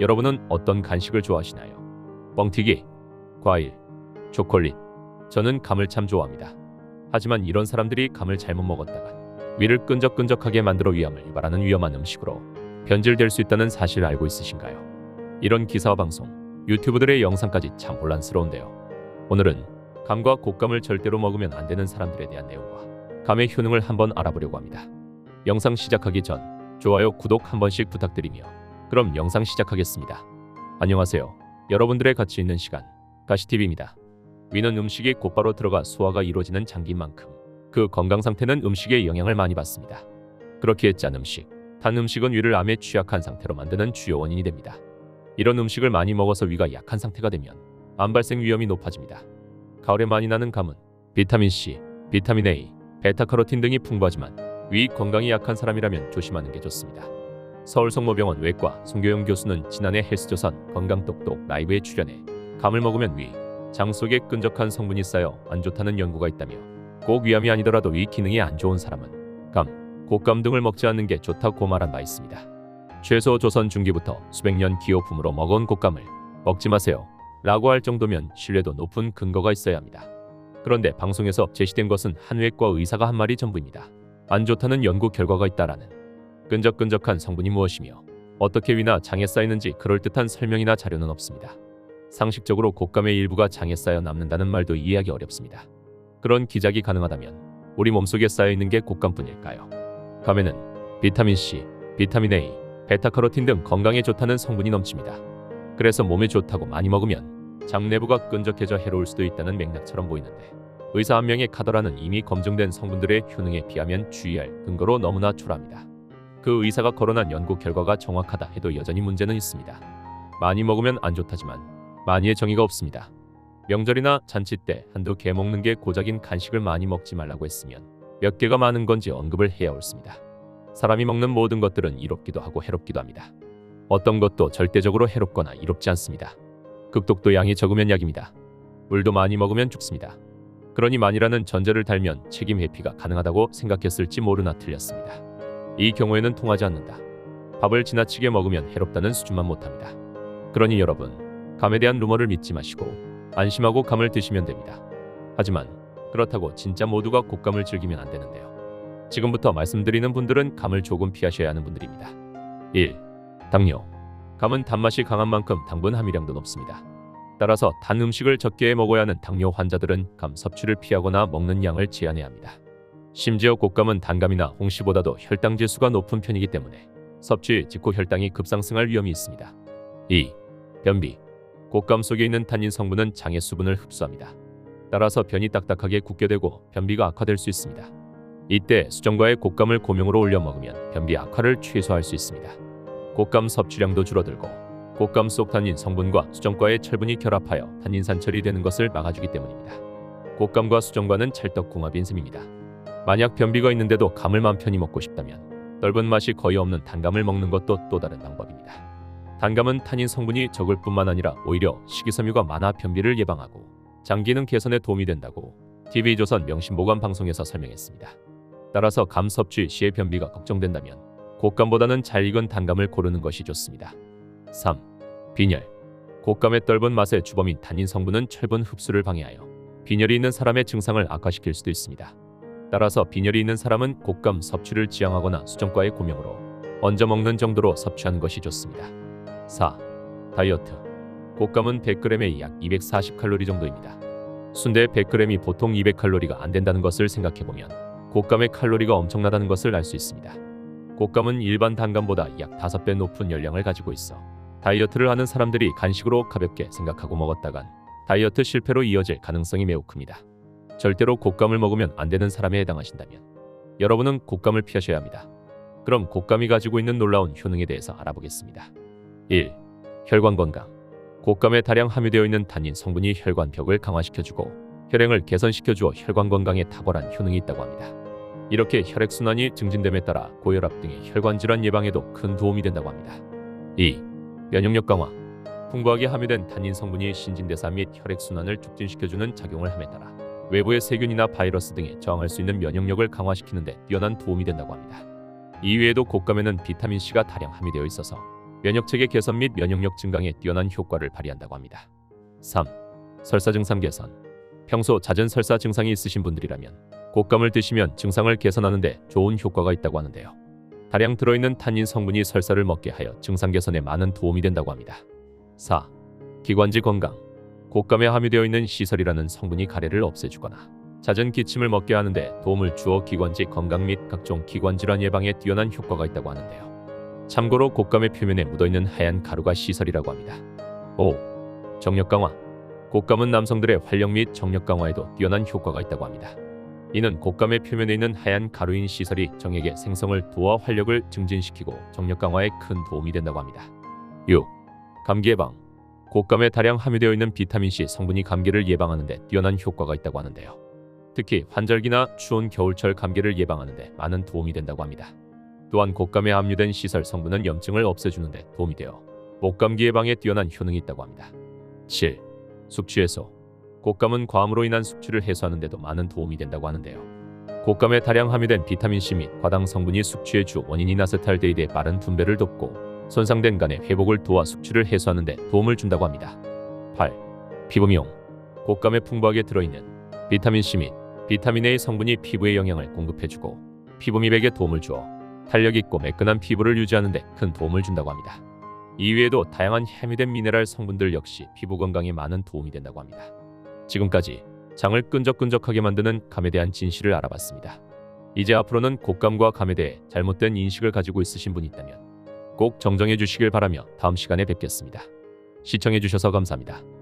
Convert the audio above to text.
여러분은 어떤 간식을 좋아하시나요? 뻥튀기, 과일, 초콜릿. 저는 감을 참 좋아합니다. 하지만 이런 사람들이 감을 잘못 먹었다가 위를 끈적끈적하게 만들어 위암을 유발하는 위험한 음식으로 변질될 수 있다는 사실 알고 있으신가요? 이런 기사와 방송, 유튜브들의 영상까지 참 혼란스러운데요. 오늘은 감과 곶감을 절대로 먹으면 안 되는 사람들에 대한 내용과 감의 효능을 한번 알아보려고 합니다. 영상 시작하기 전 좋아요, 구독 한 번씩 부탁드리며 그럼 영상 시작하겠습니다. 안녕하세요. 여러분들의 가치 있는 시간, 가시TV입니다. 위는 음식이 곧바로 들어가 소화가 이루어지는 장기인 만큼 그 건강 상태는 음식의 영향을 많이 받습니다. 그렇기에 짠 음식, 단 음식은 위를 암에 취약한 상태로 만드는 주요 원인이 됩니다. 이런 음식을 많이 먹어서 위가 약한 상태가 되면 암 발생 위험이 높아집니다. 가을에 많이 나는 감은 비타민 C, 비타민 A, 베타카로틴 등이 풍부하지만 위 건강이 약한 사람이라면 조심하는 게 좋습니다. 서울성모병원 외과 송교영 교수는 지난해 헬스조선 건강똑똑 라이브에 출연해 감을 먹으면 위, 장 속에 끈적한 성분이 쌓여 안 좋다는 연구가 있다며 꼭 위암이 아니더라도 위 기능이 안 좋은 사람은 감, 곶감 등을 먹지 않는 게 좋다고 말한 바 있습니다. 최소 조선 중기부터 수백 년 기호품으로 먹어온 곶감을 먹지 마세요 라고 할 정도면 신뢰도 높은 근거가 있어야 합니다. 그런데 방송에서 제시된 것은 한 외과 의사가 한 말이 전부입니다. 안 좋다는 연구 결과가 있다라는 끈적끈적한 성분이 무엇이며 어떻게 위나 장에 쌓이는지 그럴듯한 설명이나 자료는 없습니다. 상식적으로 곶감의 일부가 장에 쌓여 남는다는 말도 이해하기 어렵습니다. 그런 기작이 가능하다면 우리 몸속에 쌓여있는 게 곶감뿐일까요? 감에는 비타민 C, 비타민 A, 베타카로틴 등 건강에 좋다는 성분이 넘칩니다. 그래서 몸에 좋다고 많이 먹으면 장 내부가 끈적해져 해로울 수도 있다는 맥락처럼 보이는데 의사 한 명의 카더라는 이미 검증된 성분들의 효능에 비하면 주의할 근거로 너무나 초라합니다. 그 의사가 거론한 연구 결과가 정확하다 해도 여전히 문제는 있습니다. 많이 먹으면 안 좋다지만 많이의 정의가 없습니다. 명절이나 잔치 때 한두 개 먹는 게 고작인 간식을 많이 먹지 말라고 했으면 몇 개가 많은 건지 언급을 해야 옳습니다. 사람이 먹는 모든 것들은 이롭기도 하고 해롭기도 합니다. 어떤 것도 절대적으로 해롭거나 이롭지 않습니다. 극독도 양이 적으면 약입니다. 물도 많이 먹으면 죽습니다. 그러니 만이라는 전제를 달면 책임 회피가 가능하다고 생각했을지 모르나 틀렸습니다. 이 경우에는 통하지 않는다. 밥을 지나치게 먹으면 해롭다는 수준만 못합니다. 그러니 여러분, 감에 대한 루머를 믿지 마시고 안심하고 감을 드시면 됩니다. 하지만 그렇다고 진짜 모두가 곶감을 즐기면 안 되는데요. 지금부터 말씀드리는 분들은 감을 조금 피하셔야 하는 분들입니다. 1. 당뇨. 감은 단맛이 강한 만큼 당분 함유량도 높습니다. 따라서 단 음식을 적게 먹어야 하는 당뇨 환자들은 감 섭취를 피하거나 먹는 양을 제한해야 합니다. 심지어 곶감은 단감이나 홍시보다도 혈당 지수가 높은 편이기 때문에 섭취 직후 혈당이 급상승할 위험이 있습니다. 2. 변비. 곶감 속에 있는 탄닌 성분은 장의 수분을 흡수합니다. 따라서 변이 딱딱하게 굳게 되고 변비가 악화될 수 있습니다. 이때 수정과의 곶감을 고명으로 올려 먹으면 변비 악화를 최소화할 수 있습니다. 곶감 섭취량도 줄어들고 곶감 속 탄닌 성분과 수정과의 철분이 결합하여 탄닌 산철이 되는 것을 막아주기 때문입니다. 곶감과 수정과는 찰떡궁합인 셈입니다. 만약 변비가 있는데도 감을 맘 편히 먹고 싶다면 떫은 맛이 거의 없는 단감을 먹는 것도 또 다른 방법입니다. 단감은 탄닌 성분이 적을 뿐만 아니라 오히려 식이섬유가 많아 변비를 예방하고 장 기능 개선에 도움이 된다고 TV조선 명심보관 방송에서 설명했습니다. 따라서 감 섭취 시의 변비가 걱정된다면 곶감보다는 잘 익은 단감을 고르는 것이 좋습니다. 3. 빈혈. 곶감의 떫은 맛의 주범인 탄닌 성분은 철분 흡수를 방해하여 빈혈이 있는 사람의 증상을 악화시킬 수도 있습니다. 따라서 빈혈이 있는 사람은 곶감 섭취를 지양하거나 수정과의 고명으로 얹어 먹는 정도로 섭취하는 것이 좋습니다. 4. 다이어트. 곶감은 100g에 약 240칼로리 정도입니다. 순대 100g이 보통 200칼로리가 안 된다는 것을 생각해보면 곶감의 칼로리가 엄청나다는 것을 알 수 있습니다. 곶감은 일반 단감보다 약 5배 높은 열량을 가지고 있어 다이어트를 하는 사람들이 간식으로 가볍게 생각하고 먹었다간 다이어트 실패로 이어질 가능성이 매우 큽니다. 절대로 곶감을 먹으면 안 되는 사람에 해당하신다면 여러분은 곶감을 피하셔야 합니다. 그럼 곶감이 가지고 있는 놀라운 효능에 대해서 알아보겠습니다. 1. 혈관 건강. 곶감에 다량 함유되어 있는 탄닌 성분이 혈관벽을 강화시켜주고 혈행을 개선시켜주어 혈관 건강에 탁월한 효능이 있다고 합니다. 이렇게 혈액순환이 증진됨에 따라 고혈압 등의 혈관 질환 예방에도 큰 도움이 된다고 합니다. 2. 면역력 강화. 풍부하게 함유된 탄닌 성분이 신진대사 및 혈액순환을 촉진시켜주는 작용을 함에 따라 외부의 세균이나 바이러스 등에 저항할 수 있는 면역력을 강화시키는 데 뛰어난 도움이 된다고 합니다. 이외에도 곶감에는 비타민C가 다량 함유되어 있어서 면역체계 개선 및 면역력 증강에 뛰어난 효과를 발휘한다고 합니다. 3. 설사 증상 개선. 평소 잦은 설사 증상이 있으신 분들이라면 곶감을 드시면 증상을 개선하는 데 좋은 효과가 있다고 하는데요. 다량 들어있는 탄닌 성분이 설사를 먹게 하여 증상 개선에 많은 도움이 된다고 합니다. 4. 기관지 건강. 곶감에 함유되어 있는 시설이라는 성분이 가래를 없애주거나 잦은 기침을 먹게 하는데 도움을 주어 기관지 건강 및 각종 기관질환 예방에 뛰어난 효과가 있다고 하는데요. 참고로 곶감의 표면에 묻어있는 하얀 가루가 시설이라고 합니다. 5. 정력 강화. 곶감은 남성들의 활력 및 정력 강화에도 뛰어난 효과가 있다고 합니다. 이는 곶감의 표면에 있는 하얀 가루인 시설이 정액의 생성을 도와 활력을 증진시키고 정력 강화에 큰 도움이 된다고 합니다. 6. 감기 예방. 곶감에 다량 함유되어 있는 비타민C 성분이 감기를 예방하는 데 뛰어난 효과가 있다고 하는데요. 특히 환절기나 추운 겨울철 감기를 예방하는 데 많은 도움이 된다고 합니다. 또한 곶감에 함유된 시설 성분은 염증을 없애주는 데 도움이 되어 목감기 예방에 뛰어난 효능이 있다고 합니다. 7. 숙취 해소. 곶감은 과음으로 인한 숙취를 해소하는 데도 많은 도움이 된다고 하는데요. 곶감에 다량 함유된 비타민C 및 과당 성분이 숙취의 주 원인인 아세탈데히드의 빠른 분배를 돕고 손상된 간의 회복을 도와 숙취를 해소하는 데 도움을 준다고 합니다. 8. 피부 미용. 곶감에 풍부하게 들어있는 비타민C 및 비타민 A 성분이 피부에 영양을 공급해주고 피부 미백에 도움을 주어 탄력 있고 매끈한 피부를 유지하는 데 큰 도움을 준다고 합니다. 이외에도 다양한 함유된 미네랄 성분들 역시 피부 건강에 많은 도움이 된다고 합니다. 지금까지 장을 끈적끈적하게 만드는 감에 대한 진실을 알아봤습니다. 이제 앞으로는 곶감과 감에 대해 잘못된 인식을 가지고 있으신 분이 있다면 꼭 정정해 주시길 바라며 다음 시간에 뵙겠습니다. 시청해 주셔서 감사합니다.